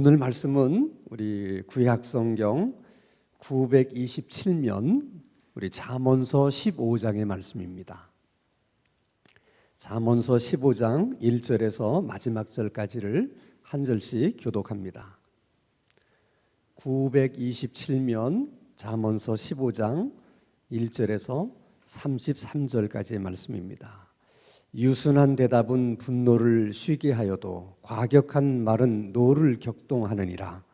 오늘 말씀은 우리 구약성경 927면 우리 잠언서 15장의 말씀입니다. 잠언서 15장 1절에서 마지막 절까지를 한 절씩 교독합니다. 927면 잠언서 15장 1절에서 33절까지의 말씀입니다. 유순한 대답은 분노를 쉬게 하여도 과격한 말은 노를 격동하느니라.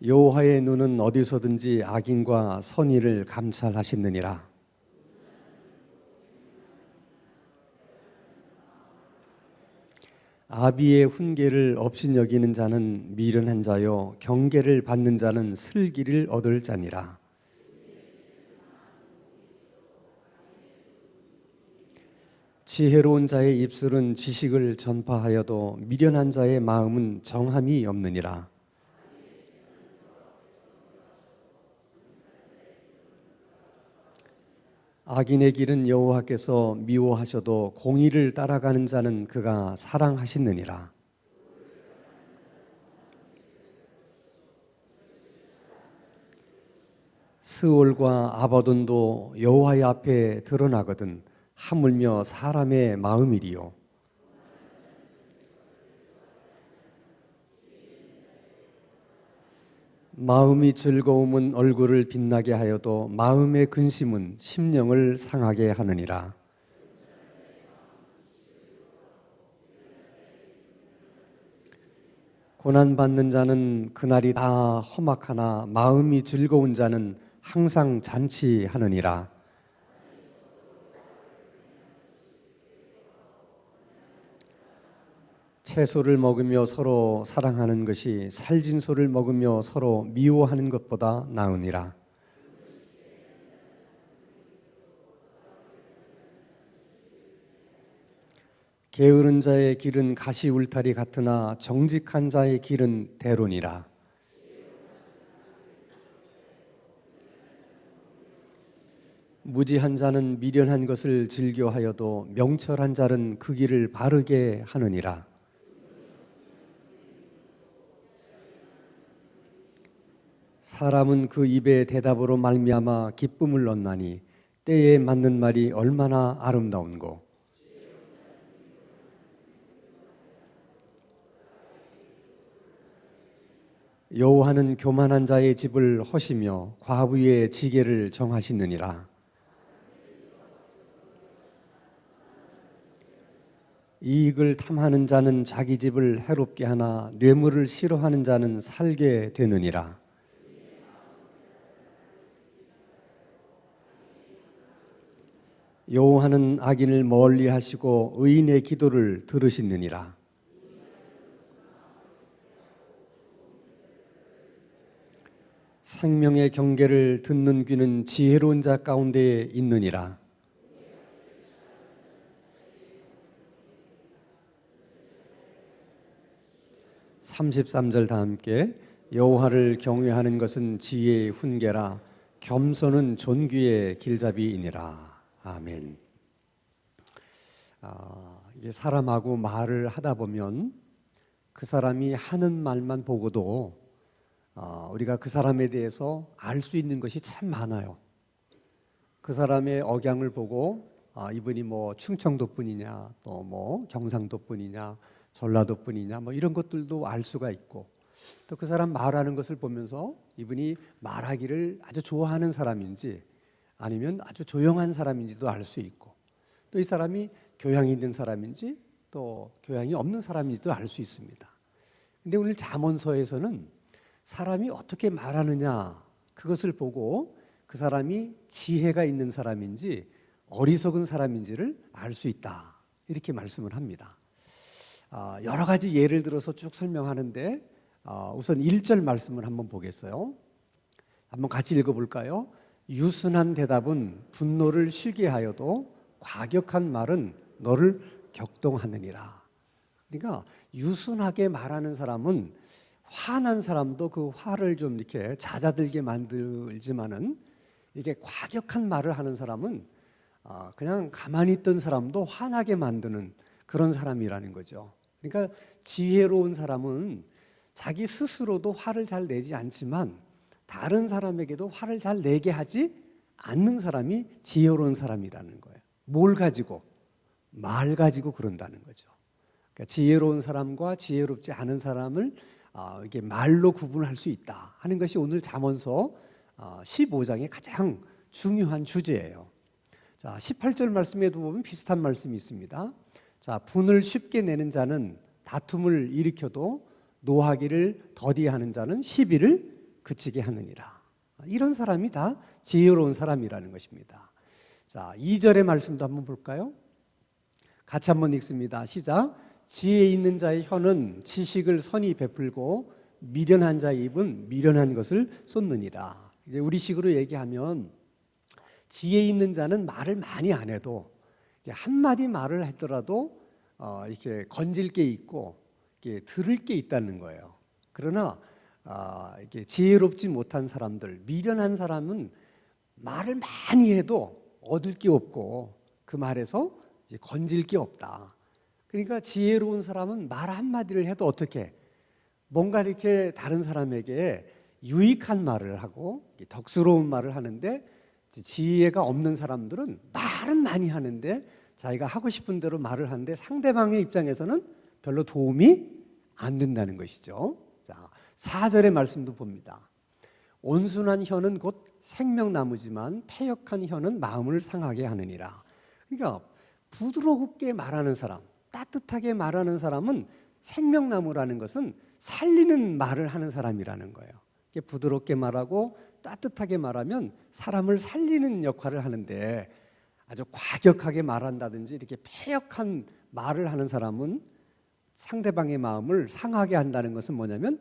여호와의 눈은 어디서든지 악인과 선의를 감찰하시느니라. 아비의 훈계를 업신여기는 자는 미련한 자요 경계를 받는 자는 슬기를 얻을 자니라. 지혜로운 자의 입술은 지식을 전파하여도 미련한 자의 마음은 정함이 없느니라. 악인의 길은 여호와께서 미워하셔도 공의를 따라가는 자는 그가 사랑하시느니라. 스올과 아바돈도 여호와의 앞에 드러나거든 하물며 사람의 마음이리요. 마음이 즐거움은 얼굴을 빛나게 하여도 마음의 근심은 심령을 상하게 하느니라. 고난받는 자는 그날이 다 험악하나 마음이 즐거운 자는 항상 잔치하느니라. 채소를 먹으며 서로 사랑하는 것이 살진 소를 먹으며 서로 미워하는 것보다 나으니라. 게으른 자의 길은 가시 울타리 같으나 정직한 자의 길은 대론이라. 무지한 자는 미련한 것을 즐겨하여도 명철한 자는 그 길을 바르게 하느니라. 사람은 그 입의 대답으로 말미암아 기쁨을 얻나니 때에 맞는 말이 얼마나 아름다운고. 여호와는 교만한 자의 집을 허시며 과부의 지계를 정하시느니라. 이익을 탐하는 자는 자기 집을 해롭게 하나 뇌물을 싫어하는 자는 살게 되느니라. 여호와는 악인을 멀리 하시고 의인의 기도를 들으시느니라. 생명의 경계를 듣는 귀는 지혜로운 자 가운데에 있느니라. (33절) 다 함께. 여호와를 경외하는 것은 지혜의 훈계라 겸손은 존귀의 길잡이이니라. 아멘. 이게 사람하고 말을 하다 보면 그 사람이 하는 말만 보고도 우리가 그 사람에 대해서 알 수 있는 것이 참 많아요. 그 사람의 억양을 보고 이분이 뭐 충청도 분이냐, 또 뭐 경상도 분이냐, 전라도 분이냐, 뭐 이런 것들도 알 수가 있고, 또 그 사람 말하는 것을 보면서 이분이 말하기를 아주 좋아하는 사람인지 아니면 아주 조용한 사람인지도 알 수 있고, 또 이 사람이 교양이 있는 사람인지 또 교양이 없는 사람인지도 알 수 있습니다. 근데 오늘 잠언서에서는 사람이 어떻게 말하느냐 그것을 보고 그 사람이 지혜가 있는 사람인지 어리석은 사람인지를 알 수 있다, 이렇게 말씀을 합니다. 여러 가지 예를 들어서 쭉 설명하는데 우선 1절 말씀을 한번 보겠어요. 한번 같이 읽어볼까요? 유순한 대답은 분노를 쉬게 하여도 과격한 말은 너를 격동하느니라. 그러니까 유순하게 말하는 사람은 화난 사람도 그 화를 좀 이렇게 잦아들게 만들지만은 이게 과격한 말을 하는 사람은 그냥 가만히 있던 사람도 화나게 만드는 그런 사람이라는 거죠. 그러니까 지혜로운 사람은 자기 스스로도 화를 잘 내지 않지만 다른 사람에게도 화를 잘 내게 하지 않는 사람이 지혜로운 사람이라는 거예요. 뭘 가지고? 말 가지고 그런다는 거죠. 그러니까 지혜로운 사람과 지혜롭지 않은 사람을 이게 말로 구분할 수 있다 하는 것이 오늘 잠언서 15장의 가장 중요한 주제예요. 자, 18절 말씀에도 보면 비슷한 말씀이 있습니다. 자, 분을 쉽게 내는 자는 다툼을 일으켜도 노하기를 더디하는 자는 시비를 그치게 하느니라. 이런 사람이 다 지혜로운 사람이라는 것입니다. 자, 2절의 말씀도 한번 볼까요? 같이 한번 읽습니다. 시작. 지혜 있는 자의 혀는 지식을 선히 베풀고 미련한 자의 입은 미련한 것을 쏟느니라. 이제 우리식으로 얘기하면 지혜 있는 자는 말을 많이 안 해도 한마디 말을 했더라도 이렇게 건질 게 있고 이렇게 들을 게 있다는 거예요. 그러나 이렇게 지혜롭지 못한 사람들, 미련한 사람은 말을 많이 해도 얻을 게 없고 그 말에서 이제 건질 게 없다. 그러니까 지혜로운 사람은 말 한마디를 해도 어떻게 뭔가 이렇게 다른 사람에게 유익한 말을 하고 덕스러운 말을 하는데, 지혜가 없는 사람들은 말은 많이 하는데 자기가 하고 싶은 대로 말을 하는데 상대방의 입장에서는 별로 도움이 안 된다는 것이죠. 자, 4절의 말씀도 봅니다. 온순한 혀는 곧 생명나무지만 패역한 혀는 마음을 상하게 하느니라. 그러니까 부드럽게 말하는 사람, 따뜻하게 말하는 사람은 생명나무라는 것은 살리는 말을 하는 사람이라는 거예요. 부드럽게 말하고 따뜻하게 말하면 사람을 살리는 역할을 하는데, 아주 과격하게 말한다든지 이렇게 패역한 말을 하는 사람은 상대방의 마음을 상하게 한다는 것은 뭐냐면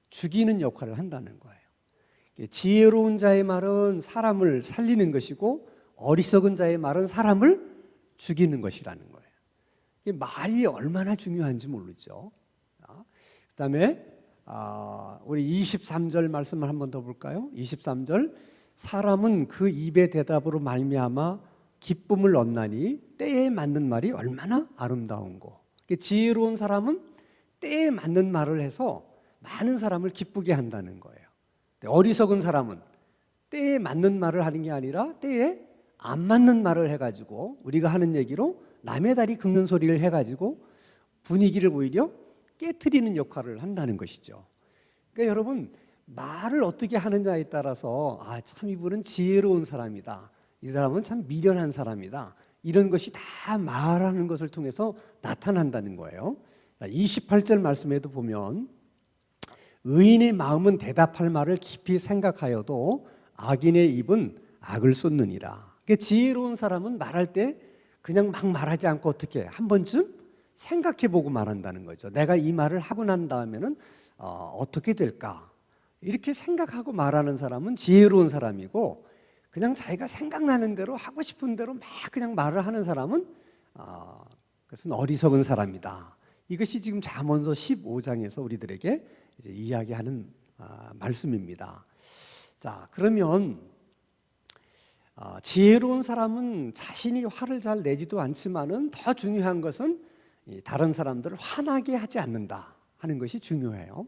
죽이는 역할을 한다는 거예요. 지혜로운 자의 말은 사람을 살리는 것이고 어리석은 자의 말은 사람을 죽이는 것이라는 거예요. 말이 얼마나 중요한지 모르죠. 그 다음에 우리 23절 말씀을 한번 더 볼까요? 23절. 사람은 그 입의 대답으로 말미암아 기쁨을 얻나니 때에 맞는 말이 얼마나 아름다운고. 지혜로운 사람은 때에 맞는 말을 해서 많은 사람을 기쁘게 한다는 거예요. 어리석은 사람은 때에 맞는 말을 하는 게 아니라 때에 안 맞는 말을 해가지고 우리가 하는 얘기로 남의 다리 긁는 소리를 해가지고 분위기를 오히려 깨트리는 역할을 한다는 것이죠. 그러니까 여러분, 말을 어떻게 하느냐에 따라서 참 이분은 지혜로운 사람이다, 이 사람은 참 미련한 사람이다, 이런 것이 다 말하는 것을 통해서 나타난다는 거예요. 28절 말씀에도 보면 의인의 마음은 대답할 말을 깊이 생각하여도 악인의 입은 악을 쏟느니라. 그러니까 지혜로운 사람은 말할 때 그냥 막 말하지 않고 어떻게 한 번쯤 생각해보고 말한다는 거죠. 내가 이 말을 하고 난 다음에는 어떻게 될까? 이렇게 생각하고 말하는 사람은 지혜로운 사람이고, 그냥 자기가 생각나는 대로 하고 싶은 대로 막 그냥 말을 하는 사람은 그것은 어리석은 사람이다. 이것이 지금 잠언서 15장에서 우리들에게 이제 이야기하는 말씀입니다. 자, 그러면 지혜로운 사람은 자신이 화를 잘 내지도 않지만은 더 중요한 것은 다른 사람들을 화나게 하지 않는다 하는 것이 중요해요.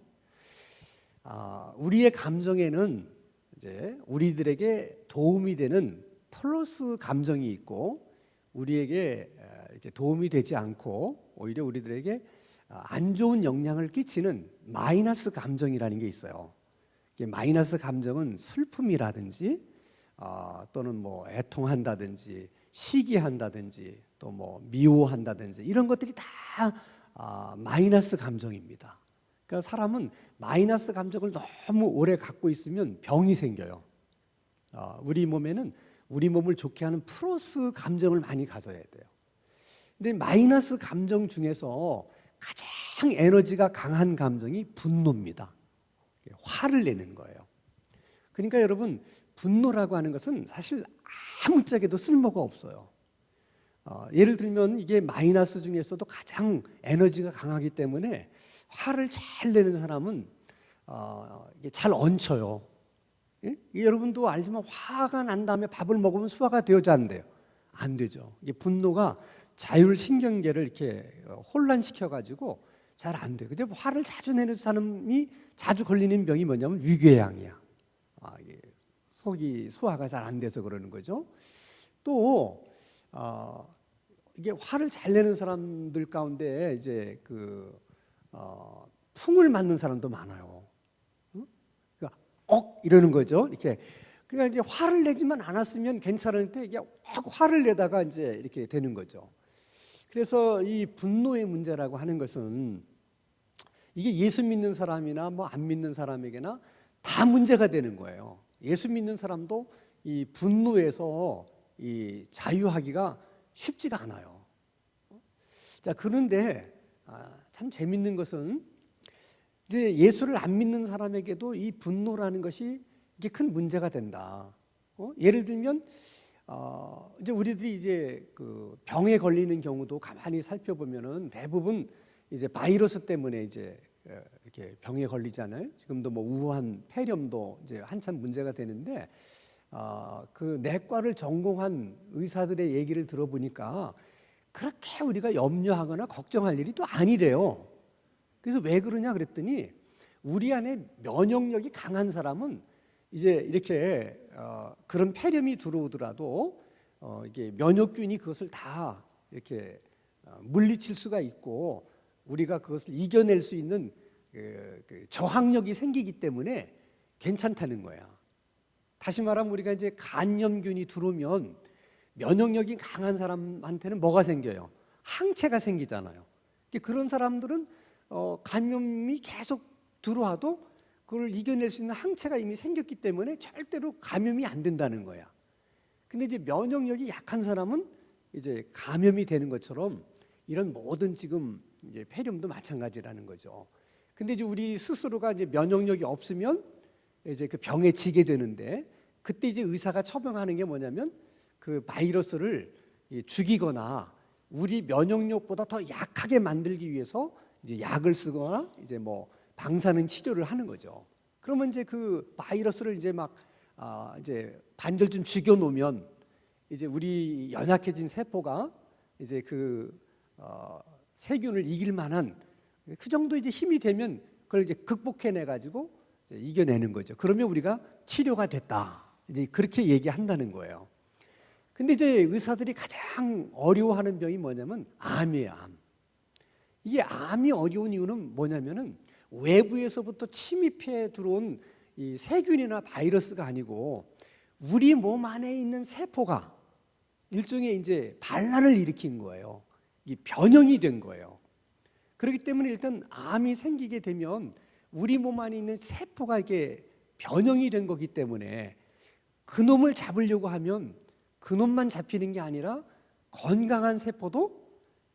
우리의 감정에는 이제 우리들에게 도움이 되는 플러스 감정이 있고, 우리에게 이렇게 도움이 되지 않고 오히려 우리들에게 안 좋은 영향을 끼치는 마이너스 감정이라는 게 있어요. 마이너스 감정은 슬픔이라든지 또는 뭐 애통한다든지 시기한다든지 또 뭐 미워한다든지 이런 것들이 다 마이너스 감정입니다. 그러니까 사람은 마이너스 감정을 너무 오래 갖고 있으면 병이 생겨요. 우리 몸에는 우리 몸을 좋게 하는 플러스 감정을 많이 가져야 돼요. 근데 마이너스 감정 중에서 가장 에너지가 강한 감정이 분노입니다. 화를 내는 거예요. 그러니까 여러분, 분노라고 하는 것은 사실 아무짝에도 쓸모가 없어요. 예를 들면 이게 마이너스 중에서도 가장 에너지가 강하기 때문에 화를 잘 내는 사람은 이게 잘 얹혀요. 예? 여러분도 알지만 화가 난 다음에 밥을 먹으면 소화가 되어져 안 돼요? 안 되죠. 이게 분노가 자율신경계를 이렇게 혼란시켜가지고 잘 안 돼. 근데 화를 자주 내는 사람이 자주 걸리는 병이 뭐냐면 위궤양이야. 이게 속이 소화가 잘 안 돼서 그러는 거죠. 또 이게 화를 잘 내는 사람들 가운데 이제 풍을 맞는 사람도 많아요. 그러니까 이러는 거죠. 이렇게. 그러니까 이제 화를 내지만 않았으면 괜찮은데 이게 화를 내다가 이제 이렇게 되는 거죠. 그래서 이 분노의 문제라고 하는 것은 이게 예수 믿는 사람이나 뭐 안 믿는 사람에게나 다 문제가 되는 거예요. 예수 믿는 사람도 이 분노에서 이 자유하기가 쉽지가 않아요. 자, 그런데 참 재밌는 것은 이제 예수를 안 믿는 사람에게도 이 분노라는 것이 이게 큰 문제가 된다. 예를 들면 이제 우리들이 이제 그 병에 걸리는 경우도 가만히 살펴보면은 대부분 이제 바이러스 때문에 이제 이렇게 병에 걸리잖아요. 지금도 뭐 우한 폐렴도 이제 한참 문제가 되는데 그 내과를 전공한 의사들의 얘기를 들어보니까 그렇게 우리가 염려하거나 걱정할 일이 또 아니래요. 그래서 왜 그러냐 그랬더니 우리 안에 면역력이 강한 사람은 이제 이렇게 그런 폐렴이 들어오더라도 이게 면역균이 그것을 다 이렇게 물리칠 수가 있고 우리가 그것을 이겨낼 수 있는 그 저항력이 생기기 때문에 괜찮다는 거야. 다시 말하면 우리가 이제 간염균이 들어오면 면역력이 강한 사람한테는 뭐가 생겨요? 항체가 생기잖아요. 그런 사람들은 감염이 계속 들어와도 그걸 이겨낼 수 있는 항체가 이미 생겼기 때문에 절대로 감염이 안 된다는 거야. 근데 이제 면역력이 약한 사람은 이제 감염이 되는 것처럼 이런 모든 지금 이제 폐렴도 마찬가지라는 거죠. 근데 이제 우리 스스로가 이제 면역력이 없으면 이제 그 병에 지게 되는데 그때 이제 의사가 처방하는 게 뭐냐면 그 바이러스를 죽이거나 우리 면역력보다 더 약하게 만들기 위해서 이제 약을 쓰거나 이제 뭐 방사능 치료를 하는 거죠. 그러면 이제 그 바이러스를 이제 막 이제 반절쯤 죽여 놓으면 이제 우리 연약해진 세포가 이제 그 세균을 이길 만한 그 정도 이제 힘이 되면 그걸 이제 극복해내 가지고 이겨내는 거죠. 그러면 우리가 치료가 됐다. 이제 그렇게 얘기한다는 거예요. 근데 이제 의사들이 가장 어려워하는 병이 뭐냐면 암이에요, 암. 이게 암이 어려운 이유는 뭐냐면은 외부에서부터 침입해 들어온 이 세균이나 바이러스가 아니고 우리 몸 안에 있는 세포가 일종의 이제 반란을 일으킨 거예요. 이 변형이 된 거예요. 그렇기 때문에 일단 암이 생기게 되면 우리 몸 안에 있는 세포가 이게 변형이 된 거기 때문에 그놈을 잡으려고 하면 그놈만 잡히는 게 아니라 건강한 세포도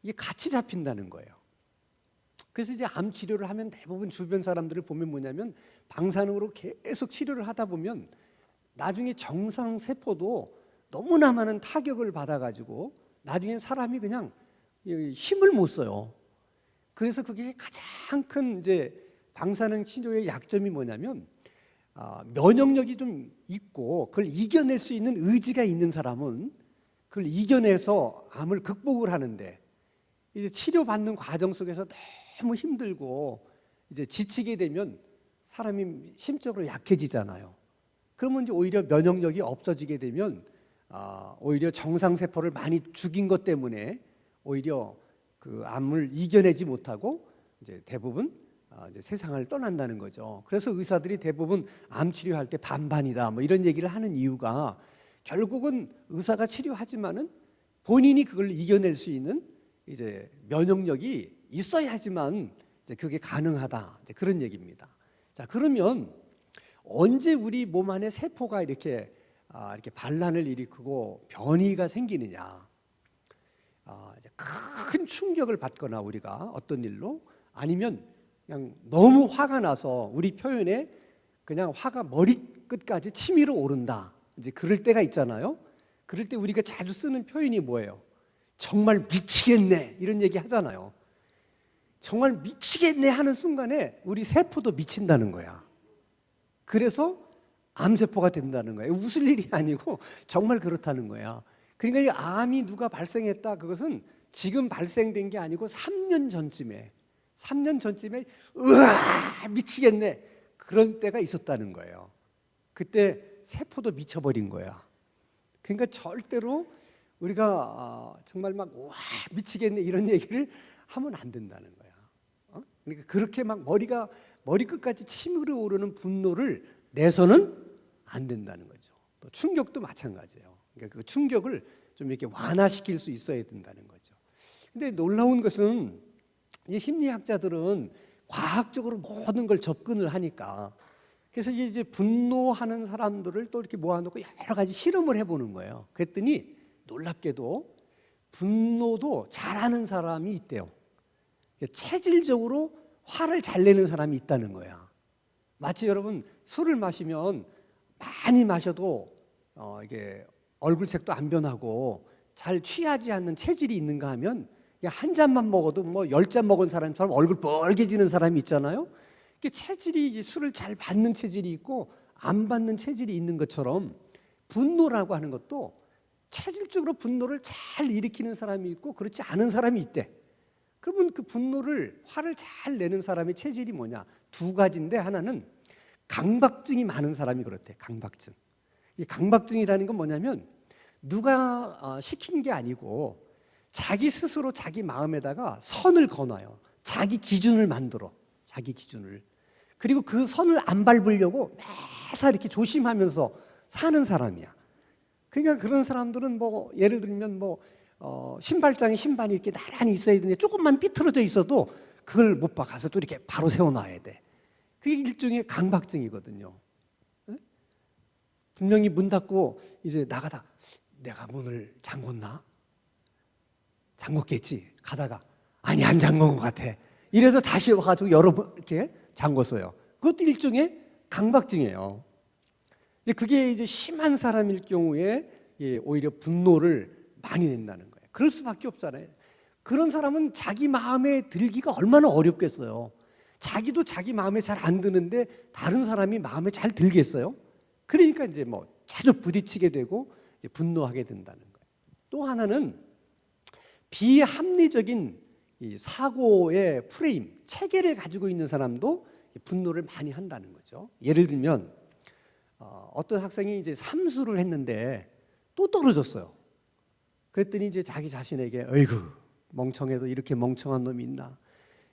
이게 같이 잡힌다는 거예요. 그래서 이제 암 치료를 하면 대부분 주변 사람들을 보면 뭐냐면 방사능으로 계속 치료를 하다 보면 나중에 정상 세포도 너무나 많은 타격을 받아가지고 나중에 사람이 그냥 힘을 못 써요. 그래서 그게 가장 큰 이제 방사능 치료의 약점이 뭐냐면 면역력이 좀 있고 그걸 이겨낼 수 있는 의지가 있는 사람은 그걸 이겨내서 암을 극복을 하는데 이제 치료받는 과정 속에서 너무 힘들고 이제 지치게 되면 사람이 심적으로 약해지잖아요. 그러면 이제 오히려 면역력이 없어지게 되면 오히려 정상 세포를 많이 죽인 것 때문에 오히려 그 암을 이겨내지 못하고 이제 대부분 이제 세상을 떠난다는 거죠. 그래서 의사들이 대부분 암 치료할 때 반반이다 뭐 이런 얘기를 하는 이유가 결국은 의사가 치료하지만은 본인이 그걸 이겨낼 수 있는 이제 면역력이 있어야지만 이제 그게 가능하다. 이제 그런 얘기입니다. 자, 그러면 언제 우리 몸 안에 세포가 이렇게 반란을 일으키고 변이가 생기느냐? 이제 큰 충격을 받거나 우리가 어떤 일로 아니면 그냥 너무 화가 나서 우리 표현에 그냥 화가 머리끝까지 치밀어 오른다. 이제 그럴 때가 있잖아요. 그럴 때 우리가 자주 쓰는 표현이 뭐예요? 정말 미치겠네 이런 얘기 하잖아요. 정말 미치겠네 하는 순간에 우리 세포도 미친다는 거야. 그래서 암세포가 된다는 거예요. 웃을 일이 아니고 정말 그렇다는 거야. 그러니까 이 암이 누가 발생했다, 그것은 지금 발생된 게 아니고 3년 전쯤에 으아 미치겠네 그런 때가 있었다는 거예요. 그때 세포도 미쳐버린 거야. 그러니까 절대로 우리가 정말 막 와 미치겠네 이런 얘기를 하면 안 된다는 거야. 그러니까 그렇게 막 머리 끝까지 치밀어 오르는 분노를 내서는 안 된다는 거죠. 또 충격도 마찬가지예요. 그러니까 그 충격을 좀 이렇게 완화시킬 수 있어야 된다는 거죠. 근데 놀라운 것은 이 심리학자들은 과학적으로 모든 걸 접근을 하니까, 그래서 이제 분노하는 사람들을 또 이렇게 모아놓고 여러 가지 실험을 해보는 거예요. 그랬더니 놀랍게도 분노도 잘하는 사람이 있대요. 체질적으로 화를 잘 내는 사람이 있다는 거야. 마치 여러분 술을 마시면 많이 마셔도 이게 얼굴색도 안 변하고 잘 취하지 않는 체질이 있는가 하면 한 잔만 먹어도 뭐 10잔 먹은 사람처럼 얼굴 뻘개지는 사람이 있잖아요. 체질이 이제 술을 잘 받는 체질이 있고 안 받는 체질이 있는 것처럼 분노라고 하는 것도 체질적으로 분노를 잘 일으키는 사람이 있고 그렇지 않은 사람이 있대. 그러면 그 분노를 화를 잘 내는 사람의 체질이 뭐냐? 두 가지인데 하나는 강박증이 많은 사람이 그렇대. 강박증. 이 강박증이라는 건 뭐냐면 누가 시킨 게 아니고 자기 스스로 자기 마음에다가 선을 거놔요. 자기 기준을 만들어. 자기 기준을. 그리고 그 선을 안 밟으려고 매사 이렇게 조심하면서 사는 사람이야. 그러니까 그런 사람들은 뭐 예를 들면 뭐 신발장에 신발이 이렇게 나란히 있어야 되는데 조금만 삐뚤어져 있어도 그걸 못 봐. 가서 또 이렇게 바로 세워놔야 돼. 그게 일종의 강박증이거든요. 네? 분명히 문 닫고 이제 나가다 내가 문을 잠궜나? 잠궜겠지. 가다가 아니 안 잠근 것 같아. 이래서 다시 와가지고 여러 번 이렇게 잠궜어요. 그것도 일종의 강박증이에요. 이제 그게 이제 심한 사람일 경우에 오히려 분노를 많이 낸다는 거예요. 그럴 수밖에 없잖아요. 그런 사람은 자기 마음에 들기가 얼마나 어렵겠어요. 자기도 자기 마음에 잘 안 드는데 다른 사람이 마음에 잘 들겠어요? 그러니까 이제 뭐 자주 부딪히게 되고 이제 분노하게 된다는 거예요. 또 하나는 비합리적인 이 사고의 프레임, 체계를 가지고 있는 사람도 분노를 많이 한다는 거죠. 예를 들면 어떤 학생이 이제 삼수를 했는데 또 떨어졌어요. 그랬더니 이제 자기 자신에게 어이구 멍청해도 이렇게 멍청한 놈이 있나?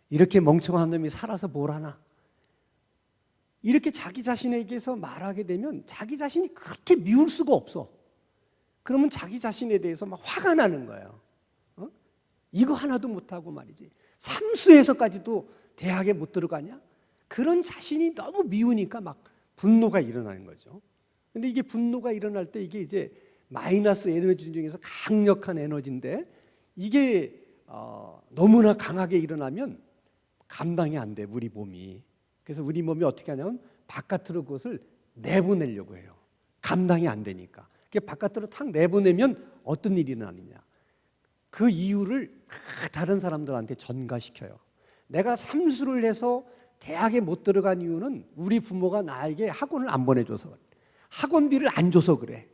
이렇게 멍청한 놈이 살아서 뭘 하나? 이렇게 자기 자신에게서 말하게 되면 자기 자신이 그렇게 미울 수가 없어. 그러면 자기 자신에 대해서 막 화가 나는 거예요. 이거 하나도 못하고 말이지. 삼수에서까지도 대학에 못 들어가냐? 그런 자신이 너무 미우니까 막 분노가 일어나는 거죠. 근데 이게 분노가 일어날 때 이게 이제 마이너스 에너지 중에서 강력한 에너지인데 이게 너무나 강하게 일어나면 감당이 안 돼, 우리 몸이. 그래서 우리 몸이 어떻게 하냐면 바깥으로 그것을 내보내려고 해요. 감당이 안 되니까. 그게 바깥으로 탁 내보내면 어떤 일이 일어나느냐. 그 이유를 다른 사람들한테 전가시켜요. 내가 삼수를 해서 대학에 못 들어간 이유는 우리 부모가 나에게 학원을 안 보내줘서 그래. 학원비를 안 줘서 그래.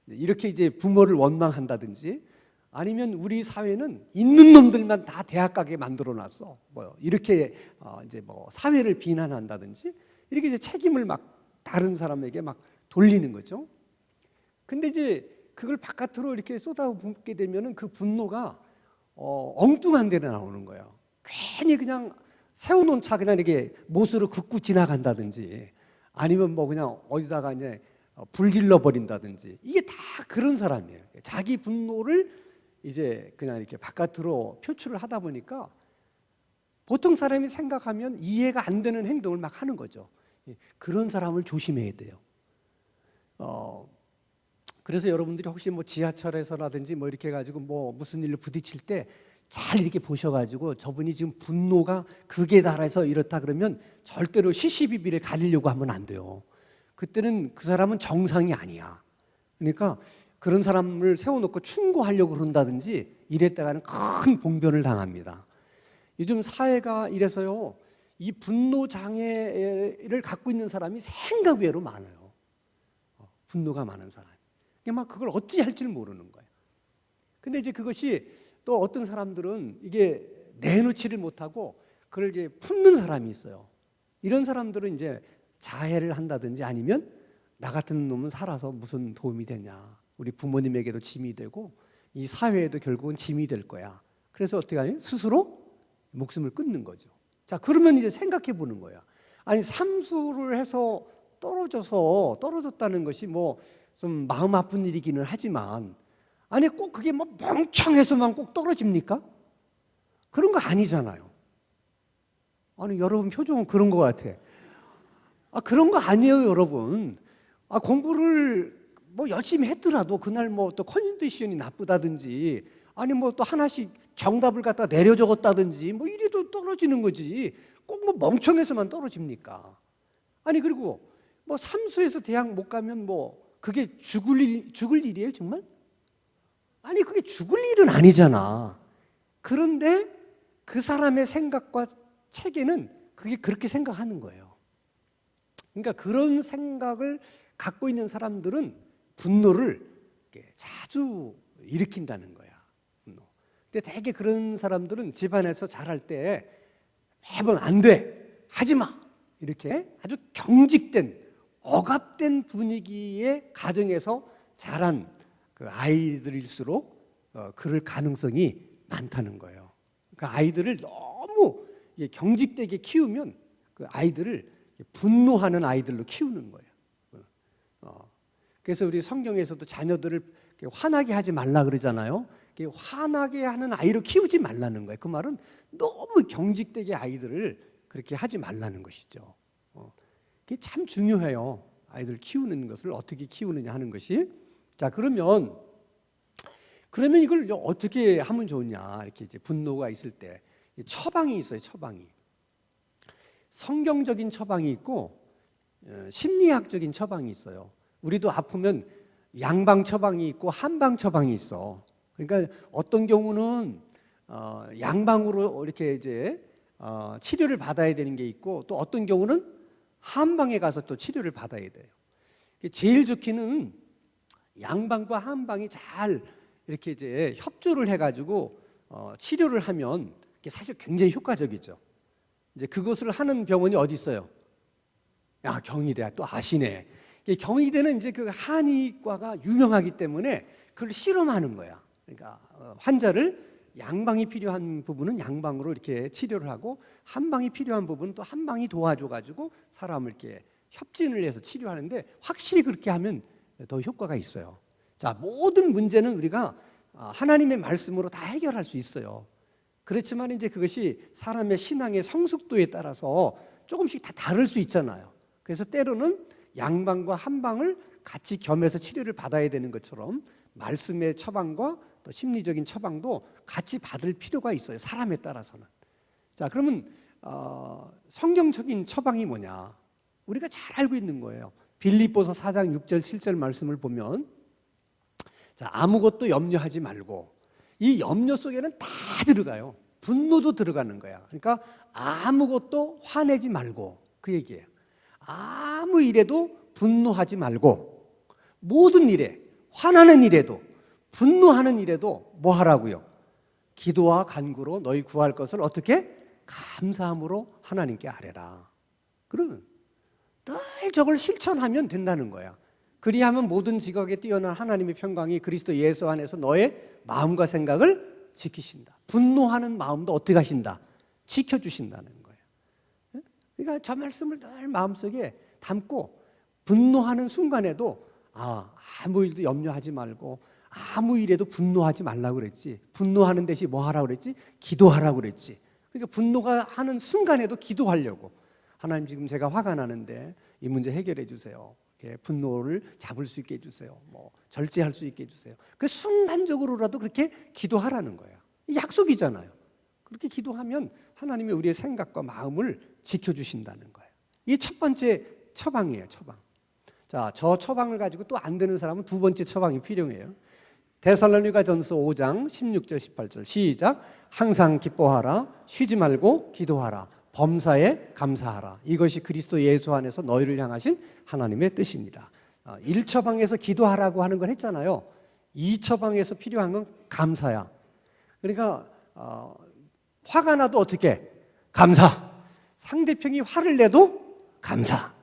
이렇게 이제 부모를 원망한다든지 아니면 우리 사회는 있는 놈들만 다 대학 가게 만들어놨어. 뭐 이렇게 이제 뭐 사회를 비난한다든지 이렇게 이제 책임을 막 다른 사람에게 막 돌리는 거죠. 근데 이제 그걸 바깥으로 이렇게 쏟아붓게 되면은 그 분노가 엉뚱한 데로 나오는 거예요. 괜히 그냥 세워놓은 차 그냥 이렇게 못으로 긋고 지나간다든지 아니면 뭐 그냥 어디다가 이제 불질러 버린다든지 이게 다 그런 사람이에요. 자기 분노를 이제 그냥 이렇게 바깥으로 표출을 하다 보니까 보통 사람이 생각하면 이해가 안 되는 행동을 막 하는 거죠. 그런 사람을 조심해야 돼요. 그래서 여러분들이 혹시 뭐 지하철에서라든지 뭐 이렇게 해가지고 뭐 무슨 일로 부딪힐 때 잘 이렇게 보셔가지고 저분이 지금 분노가 극에 달해서 이렇다 그러면 절대로 시시비비를 가리려고 하면 안 돼요. 그때는 그 사람은 정상이 아니야. 그러니까 그런 사람을 세워놓고 충고하려고 그런다든지 이랬다가는 큰 봉변을 당합니다. 요즘 사회가 이래서요. 이 분노 장애를 갖고 있는 사람이 생각 외로 많아요. 분노가 많은 사람. 막 그걸 어찌 할 줄 모르는 거예요. 근데 이제 그것이 또 어떤 사람들은 이게 내놓지를 못하고 그걸 이제 품는 사람이 있어요. 이런 사람들은 이제 자해를 한다든지 아니면 나 같은 놈은 살아서 무슨 도움이 되냐. 우리 부모님에게도 짐이 되고 이 사회에도 결국은 짐이 될 거야. 그래서 어떻게 하냐? 스스로 목숨을 끊는 거죠. 자, 그러면 이제 생각해 보는 거야. 아니, 삼수를 해서 떨어졌다는 것이 뭐 좀 마음 아픈 일이기는 하지만 아니, 꼭 그게 뭐 멍청해서만 꼭 떨어집니까? 그런 거 아니잖아요. 아니, 여러분 표정은 그런 것 같아. 그런 거 아니에요, 여러분. 공부를 뭐 열심히 했더라도 그날 뭐 또 컨디션이 나쁘다든지 아니 뭐 또 하나씩 정답을 갖다 내려 적었다든지 뭐 이래도 떨어지는 거지. 꼭 뭐 멍청해서만 떨어집니까? 아니, 그리고 뭐 삼수에서 대학 못 가면 뭐 그게 죽을 일이에요, 정말? 아니, 그게 죽을 일은 아니잖아. 그런데 그 사람의 생각과 체계는 그게 그렇게 생각하는 거예요. 그러니까 그런 생각을 갖고 있는 사람들은 분노를 자주 일으킨다는 거야. 분노. 근데 대개 그런 사람들은 집안에서 자랄 때 매번 안 돼, 하지 마, 이렇게 아주 경직된 억압된 분위기의 가정에서 자란 그 아이들일수록 그럴 가능성이 많다는 거예요. 그러니까 아이들을 너무 경직되게 키우면 그 아이들을 분노하는 아이들로 키우는 거예요. 그래서 우리 성경에서도 자녀들을 화나게 하지 말라 그러잖아요. 화나게 하는 아이로 키우지 말라는 거예요. 그 말은 너무 경직되게 아이들을 그렇게 하지 말라는 것이죠. 그게 참 중요해요. 아이들 키우는 것을 어떻게 키우느냐 하는 것이. 자, 그러면 이걸 어떻게 하면 좋냐? 이렇게 이제 분노가 있을 때 처방이 있어요. 처방이. 성경적인 처방이 있고 심리학적인 처방이 있어요. 우리도 아프면 양방 처방이 있고 한방 처방이 있어. 그러니까 어떤 경우는 양방으로 이렇게 이제 치료를 받아야 되는 게 있고 또 어떤 경우는 한방에 가서 또 치료를 받아야 돼요. 제일 좋기는 양방과 한방이 잘 이렇게 이제 협조를 해가지고 치료를 하면 사실 굉장히 효과적이죠. 이제 그것을 하는 병원이 어디 있어요? 야, 경희대. 또 아시네. 경희대는 이제 그 한의과가 유명하기 때문에 그걸 실험하는 거야. 그러니까 환자를 양방이 필요한 부분은 양방으로 이렇게 치료를 하고 한방이 필요한 부분은 또 한방이 도와줘가지고 사람을 이렇게 협진을 해서 치료하는데 확실히 그렇게 하면 더 효과가 있어요. 자, 모든 문제는 우리가 하나님의 말씀으로 다 해결할 수 있어요. 그렇지만 이제 그것이 사람의 신앙의 성숙도에 따라서 조금씩 다 다를 수 있잖아요. 그래서 때로는 양방과 한방을 같이 겸해서 치료를 받아야 되는 것처럼 말씀의 처방과 또 심리적인 처방도 같이 받을 필요가 있어요. 사람에 따라서는. 자, 그러면 성경적인 처방이 뭐냐? 우리가 잘 알고 있는 거예요. 빌립보서 4장 6절 7절 말씀을 보면 자, 아무것도 염려하지 말고 이 염려 속에는 다 들어가요. 분노도 들어가는 거야. 그러니까 아무것도 화내지 말고 그 얘기예요. 아무 일에도 분노하지 말고 모든 일에 화나는 일에도 분노하는 일에도 뭐 하라고요? 기도와 간구로 너희 구할 것을 어떻게? 감사함으로 하나님께 아뢰라. 그러면 늘 저걸 실천하면 된다는 거야. 그리하면 모든 지각에 뛰어난 하나님의 평강이 그리스도 예수 안에서 너의 마음과 생각을 지키신다. 분노하는 마음도 어떻게 하신다? 지켜주신다는 거예요. 그러니까 저 말씀을 늘 마음속에 담고 분노하는 순간에도 아무 일도 염려하지 말고 아무 일에도 분노하지 말라고 그랬지. 분노하는 대신 뭐 하라고 그랬지? 기도하라고 그랬지. 그러니까 분노가 하는 순간에도 기도하려고. 하나님, 지금 제가 화가 나는데 이 문제 해결해 주세요. 분노를 잡을 수 있게 해주세요. 뭐 절제할 수 있게 해주세요. 그 순간적으로라도 그렇게 기도하라는 거야. 약속이잖아요. 그렇게 기도하면 하나님이 우리의 생각과 마음을 지켜주신다는 거예요. 이게 첫 번째 처방이에요. 처방. 자, 저 처방을 가지고 또 안 되는 사람은 두 번째 처방이 필요해요. 데살로니가전서 5장 16절 18절 시작. 항상 기뻐하라, 쉬지 말고 기도하라, 범사에 감사하라. 이것이 그리스도 예수 안에서 너희를 향하신 하나님의 뜻입니다. 1처방에서 기도하라고 하는 걸 했잖아요. 이 처방에서 필요한 건 감사야. 그러니까 화가 나도 어떻게? 감사. 상대편이 화를 내도 감사.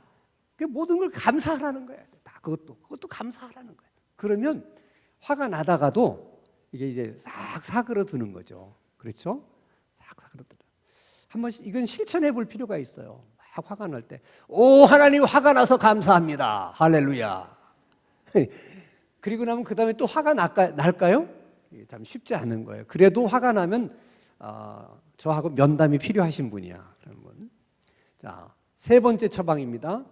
모든 걸 감사하라는 거야. 그것도 감사하라는 거야. 그러면 화가 나다가도 이게 이제 싹 사그러드는 거죠. 그렇죠? 싹 사그러들어. 한번 이건 실천해 볼 필요가 있어요. 막 화가 날 때, 오 하나님 화가 나서 감사합니다. 할렐루야. 그리고 나면 그 다음에 또 화가 날까요? 참 쉽지 않은 거예요. 그래도 화가 나면 저하고 면담이 필요하신 분이야. 그러면 자, 세 번째 처방입니다.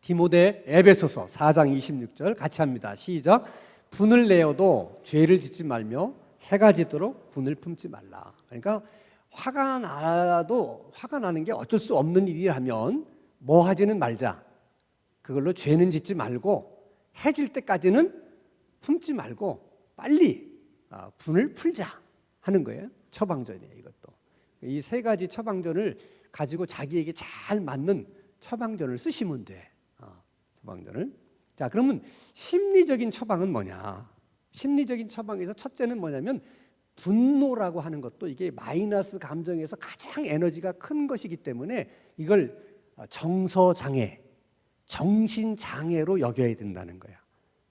디모데 에베소서 4장 26절 같이 합니다. 시작. 분을 내어도 죄를 짓지 말며 해가 지도록 분을 품지 말라. 그러니까 화가 나도 화가 나는 게 어쩔 수 없는 일이라면 뭐 하지는 말자. 그걸로 죄는 짓지 말고 해질 때까지는 품지 말고 빨리 분을 풀자 하는 거예요. 처방전이에요. 이것도. 이 세 가지 처방전을 가지고 자기에게 잘 맞는 처방전을 쓰시면 돼. 처방전을. 자, 그러면 심리적인 처방은 뭐냐? 심리적인 처방에서 첫째는 뭐냐면 분노라고 하는 것도 이게 마이너스 감정에서 가장 에너지가 큰 것이기 때문에 이걸 정서장애, 정신장애로 여겨야 된다는 거야.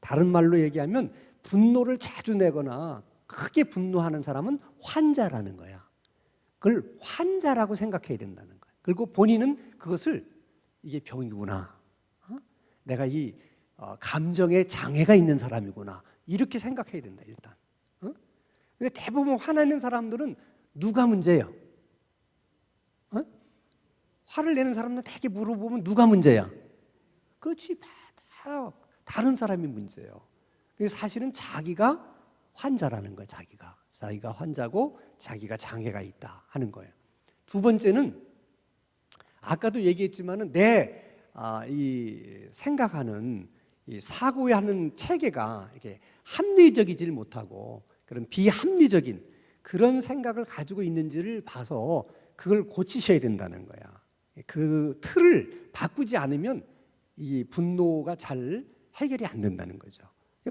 다른 말로 얘기하면 분노를 자주 내거나 크게 분노하는 사람은 환자라는 거야. 그걸 환자라고 생각해야 된다는 거야. 그리고 본인은 그것을 이게 병이구나. 내가 이 감정에 장애가 있는 사람이구나. 이렇게 생각해야 된다, 일단. 근데 대부분 화내는 사람들은 누가 문제예요? 화를 내는 사람들 되게 물어보면 누가 문제야? 그렇지, 다 다른 사람이 문제예요. 사실은 자기가 환자라는 거예요. 자기가 환자고 자기가 장애가 있다 하는 거예요. 두 번째는 아까도 얘기했지만은 이 생각하는 이 사고하는 체계가 이렇게 합리적이질 못하고 그런 비합리적인 그런 생각을 가지고 있는지를 봐서 그걸 고치셔야 된다는 거야. 그 틀을 바꾸지 않으면 이 분노가 잘 해결이 안 된다는 거죠.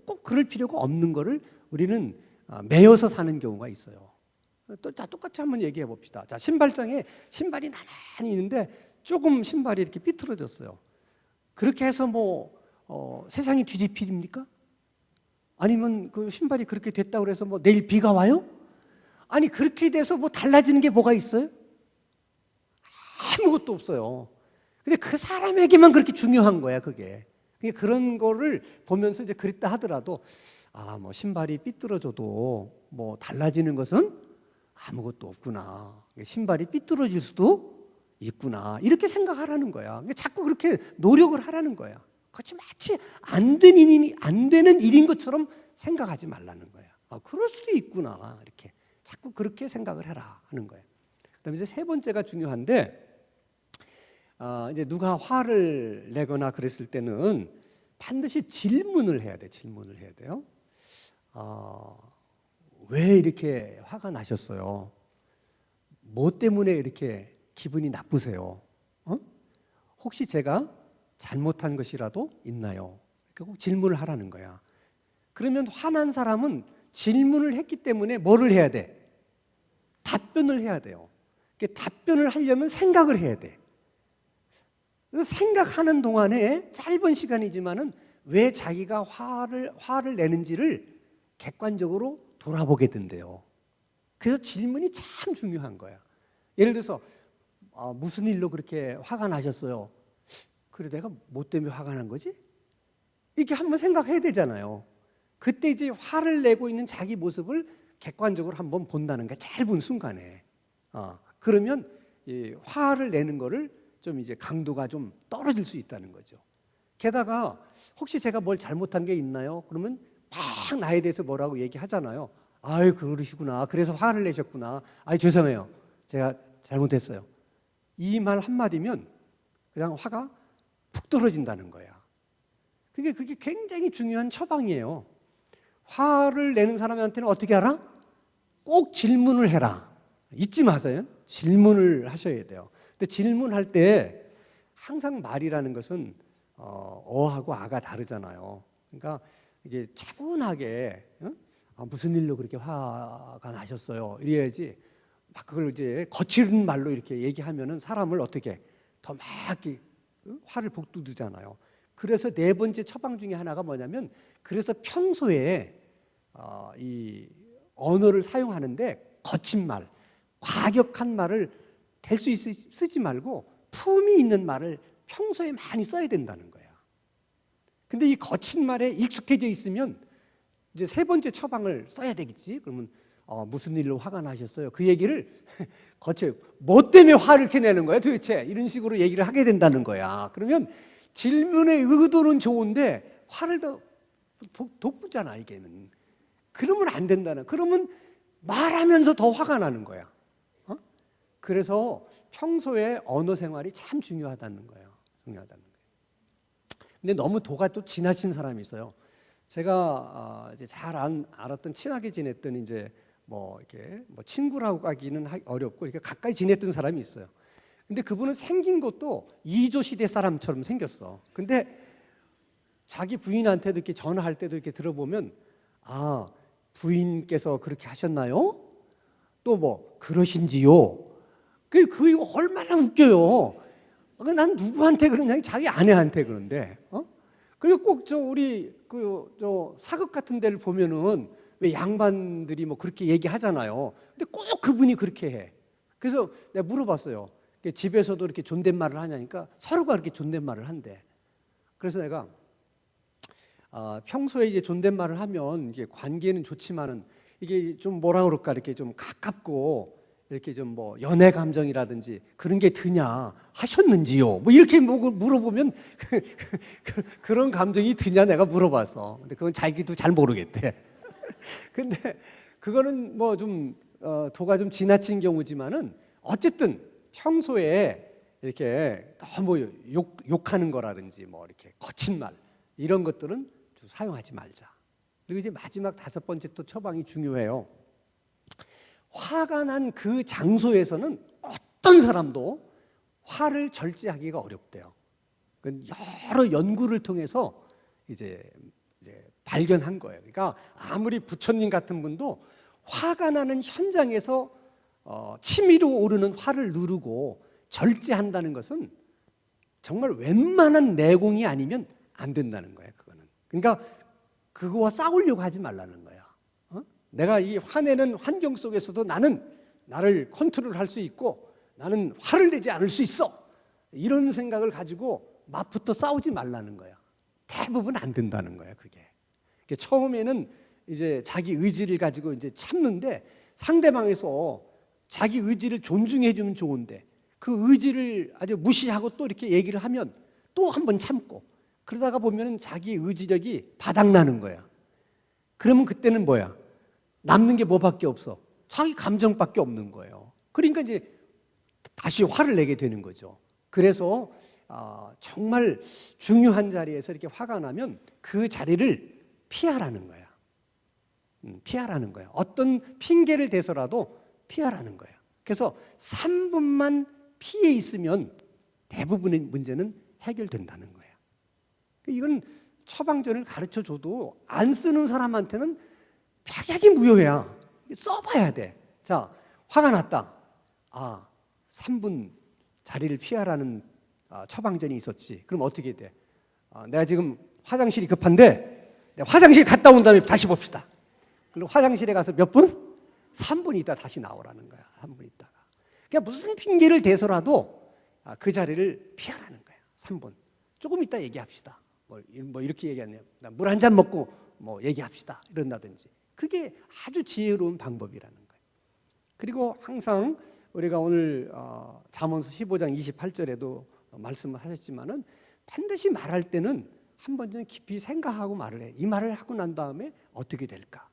꼭 그럴 필요가 없는 거를 우리는 매여서 사는 경우가 있어요. 똑같이 한번 얘기해 봅시다. 자, 신발장에 신발이 나란히 있는데 조금 신발이 이렇게 삐뚤어졌어요. 그렇게 해서 세상이 뒤집힐입니까? 아니면 그 신발이 그렇게 됐다고 해서 내일 비가 와요? 아니, 그렇게 돼서 달라지는 게 뭐가 있어요? 아무것도 없어요. 근데 그 사람에게만 그렇게 중요한 거야, 그게. 그런 거를 보면서 이제 그랬다 하더라도 신발이 삐뚤어져도 달라지는 것은 아무것도 없구나. 신발이 삐뚤어질 수도 있구나. 이렇게 생각하라는 거야. 자꾸 그렇게 노력을 하라는 거야. 그것이 마치 안 되는 일인 것처럼 생각하지 말라는 거야. 그럴 수도 있구나. 이렇게 자꾸 그렇게 생각을 해라 하는 거예요. 그다음에 이제 세 번째가 중요한데, 이제 누가 화를 내거나 그랬을 때는 반드시 질문을 해야 돼. 질문을 해야 돼요. 왜 이렇게 화가 나셨어요? 뭐 때문에 이렇게 기분이 나쁘세요? 혹시 제가 잘못한 것이라도 있나요? 꼭 질문을 하라는 거야. 그러면 화난 사람은 질문을 했기 때문에 뭐를 해야 돼? 답변을 해야 돼요. 답변을 하려면 생각을 해야 돼. 생각하는 동안에 짧은 시간이지만은 왜 자기가 화를 내는지를 객관적으로 돌아보게 된대요. 그래서 질문이 참 중요한 거야. 예를 들어서 무슨 일로 그렇게 화가 나셨어요? 그래, 내가 뭐 때문에 화가 난 거지? 이렇게 한번 생각해야 되잖아요. 그때 이제 화를 내고 있는 자기 모습을 객관적으로 한번 본다는 거야. 짧은 순간에. 그러면 이 화를 내는 거를 좀 이제 강도가 좀 떨어질 수 있다는 거죠. 게다가 혹시 제가 뭘 잘못한 게 있나요? 그러면 막 나에 대해서 뭐라고 얘기하잖아요. 아유, 그러시구나. 그래서 화를 내셨구나. 아유, 죄송해요. 제가 잘못했어요. 이 말 한마디면 그냥 화가 푹 떨어진다는 거야. 그게 굉장히 중요한 처방이에요. 화를 내는 사람한테는 어떻게 하라? 꼭 질문을 해라. 잊지 마세요. 질문을 하셔야 돼요. 근데 질문할 때 항상 말이라는 것은 어하고 아가 다르잖아요. 그러니까 이게 차분하게 무슨 일로 그렇게 화가 나셨어요? 이래야지 막 그걸 이제 거칠은 말로 이렇게 얘기하면은 사람을 어떻게 더 막 화를 북돋우잖아요. 그래서 네 번째 처방 중에 하나가 뭐냐면, 그래서 평소에 이 언어를 사용하는데 거친 말, 과격한 말을 될 수 쓰지 말고 품이 있는 말을 평소에 많이 써야 된다는 거야. 근데 이 거친 말에 익숙해져 있으면 이제 세 번째 처방을 써야 되겠지. 그러면 무슨 일로 화가 나셨어요? 그 얘기를 뭐 때문에 화를 이렇게 내는 거야 도대체? 이런 식으로 얘기를 하게 된다는 거야. 그러면 질문의 의도는 좋은데 화를 더 돋구잖아 이게는. 그러면 안 된다는. 그러면 말하면서 더 화가 나는 거야. 그래서 평소에 언어 생활이 참 중요하다는 거예요. 중요하다는 거예요. 근데 너무 도가 또 지나친 사람이 있어요. 제가 이제 잘 알았던, 친하게 지냈던 이제 이렇게 친구라고 하기는 어렵고 이렇게 가까이 지냈던 사람이 있어요. 근데 그분은 생긴 것도 이조 시대 사람처럼 생겼어. 근데 자기 부인한테도 이렇게 전화할 때도 이렇게 들어보면, 부인께서 그렇게 하셨나요? 또 그러신지요? 이거 얼마나 웃겨요. 난 누구한테 그러냐? 자기 아내한테 그런데. 그리고 꼭 우리 사극 같은 데를 보면은 왜 양반들이 그렇게 얘기하잖아요. 근데 꼭 그분이 그렇게 해. 그래서 내가 물어봤어요. 집에서도 이렇게 존댓말을 하냐니까 서로가 이렇게 존댓말을 한대. 그래서 내가 평소에 이제 존댓말을 하면 이게 관계는 좋지만은 이게 좀 뭐라 그럴까, 이렇게 좀 가깝고 이렇게 좀 연애 감정이라든지 그런 게 드냐, 하셨는지요? 이렇게 물어보면 그런 감정이 드냐 내가 물어봤어. 근데 그건 자기도 잘 모르겠대. 근데 그거는 좀 도가 좀 지나친 경우지만은 어쨌든 평소에 이렇게 너무 욕하는 거라든지 이렇게 거친 말 이런 것들은 좀 사용하지 말자. 그리고 이제 마지막 다섯 번째 또 처방이 중요해요. 화가 난 그 장소에서는 어떤 사람도 화를 절제하기가 어렵대요. 여러 연구를 통해서 이제 발견한 거예요. 그러니까 아무리 부처님 같은 분도 화가 나는 현장에서 치밀어 오르는 화를 누르고 절제한다는 것은 정말 웬만한 내공이 아니면 안 된다는 거예요. 그거는. 그러니까 그거와 싸우려고 하지 말라는 거야. 내가 이 화내는 환경 속에서도 나는 나를 컨트롤할 수 있고 나는 화를 내지 않을 수 있어. 이런 생각을 가지고 맞붙어 싸우지 말라는 거야. 대부분 안 된다는 거야, 그게. 처음에는 이제 자기 의지를 가지고 이제 참는데 상대방에서 자기 의지를 존중해 주면 좋은데 그 의지를 아주 무시하고 또 이렇게 얘기를 하면 또 한 번 참고 그러다가 보면은 자기 의지력이 바닥나는 거야. 그러면 그때는 뭐야? 남는 게 뭐밖에 없어? 자기 감정밖에 없는 거예요. 그러니까 이제 다시 화를 내게 되는 거죠. 그래서 정말 중요한 자리에서 이렇게 화가 나면 그 자리를 피하라는 거야. 피하라는 거야. 어떤 핑계를 대서라도 피하라는 거야. 그래서 3분만 피해 있으면 대부분의 문제는 해결된다는 거야. 이건 처방전을 가르쳐줘도 안 쓰는 사람한테는 백약이 무효야. 써봐야 돼. 자, 화가 났다. 3분 자리를 피하라는 처방전이 있었지. 그럼 어떻게 돼? 내가 지금 화장실이 급한데 내가 화장실 갔다 온 다음에 다시 봅시다. 그리고 화장실에 가서 몇 분? 3분 있다 다시 나오라는 거야. 3분 있다가. 그냥 무슨 핑계를 대서라도 그 자리를 피하라는 거야. 3분. 조금 있다 얘기합시다. 이렇게 얘기하네요. 물 한 잔 먹고 얘기합시다. 이런다든지. 그게 아주 지혜로운 방법이라는 거예요. 그리고 항상 우리가 오늘 잠언서 15장 28절에도 말씀을 하셨지만은 반드시 말할 때는 한 번 좀 깊이 생각하고 말을 해. 이 말을 하고 난 다음에 어떻게 될까?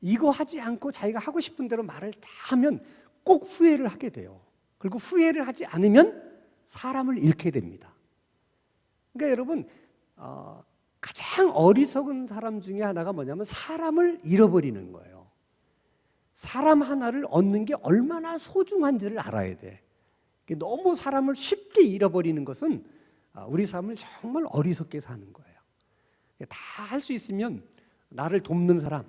이거 하지 않고 자기가 하고 싶은 대로 말을 다 하면 꼭 후회를 하게 돼요. 그리고 후회를 하지 않으면 사람을 잃게 됩니다. 그러니까 여러분 가장 어리석은 사람 중에 하나가 뭐냐면 사람을 잃어버리는 거예요. 사람 하나를 얻는 게 얼마나 소중한지를 알아야 돼. 너무 사람을 쉽게 잃어버리는 것은 우리 삶을 정말 어리석게 사는 거예요. 다 할 수 있으면 나를 돕는 사람,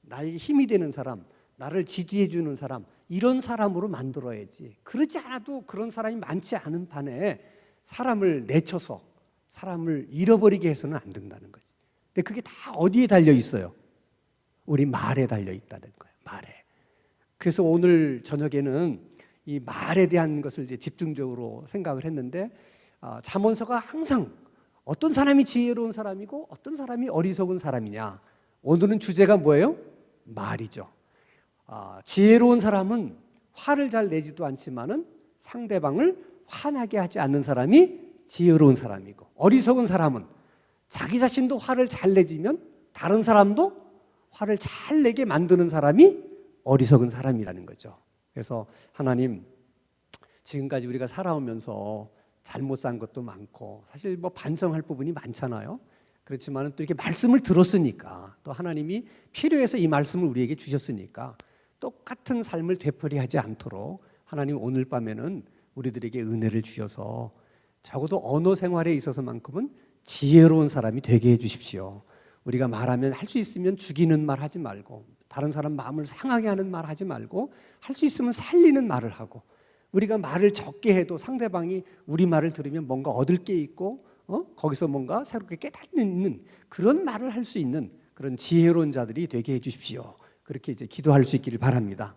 나에게 힘이 되는 사람, 나를 지지해 주는 사람, 이런 사람으로 만들어야지. 그렇지 않아도 그런 사람이 많지 않은 판에 사람을 내쳐서 사람을 잃어버리게 해서는 안 된다는 거지. 근데 그게 다 어디에 달려 있어요? 우리 말에 달려 있다는 거예요. 말에. 그래서 오늘 저녁에는 이 말에 대한 것을 이제 집중적으로 생각을 했는데, 잠언서가 항상 어떤 사람이 지혜로운 사람이고 어떤 사람이 어리석은 사람이냐. 오늘은 주제가 뭐예요? 말이죠. 지혜로운 사람은 화를 잘 내지도 않지만은 상대방을 화나게 하지 않는 사람이 지혜로운 사람이고, 어리석은 사람은 자기 자신도 화를 잘 내지면 다른 사람도 화를 잘 내게 만드는 사람이 어리석은 사람이라는 거죠. 그래서 하나님, 지금까지 우리가 살아오면서 잘못 산 것도 많고 사실 뭐 반성할 부분이 많잖아요. 그렇지만 또 이렇게 말씀을 들었으니까, 또 하나님이 필요해서 이 말씀을 우리에게 주셨으니까 똑같은 삶을 되풀이하지 않도록 하나님 오늘 밤에는 우리들에게 은혜를 주셔서 적어도 언어 생활에 있어서만큼은 지혜로운 사람이 되게 해 주십시오. 우리가 말하면 할 수 있으면 죽이는 말 하지 말고, 다른 사람 마음을 상하게 하는 말 하지 말고, 할 수 있으면 살리는 말을 하고, 우리가 말을 적게 해도 상대방이 우리 말을 들으면 뭔가 얻을 게 있고 거기서 뭔가 새롭게 깨닫는 그런 말을 할 수 있는 그런 지혜로운 자들이 되게 해 주십시오. 그렇게 이제 기도할 수 있기를 바랍니다.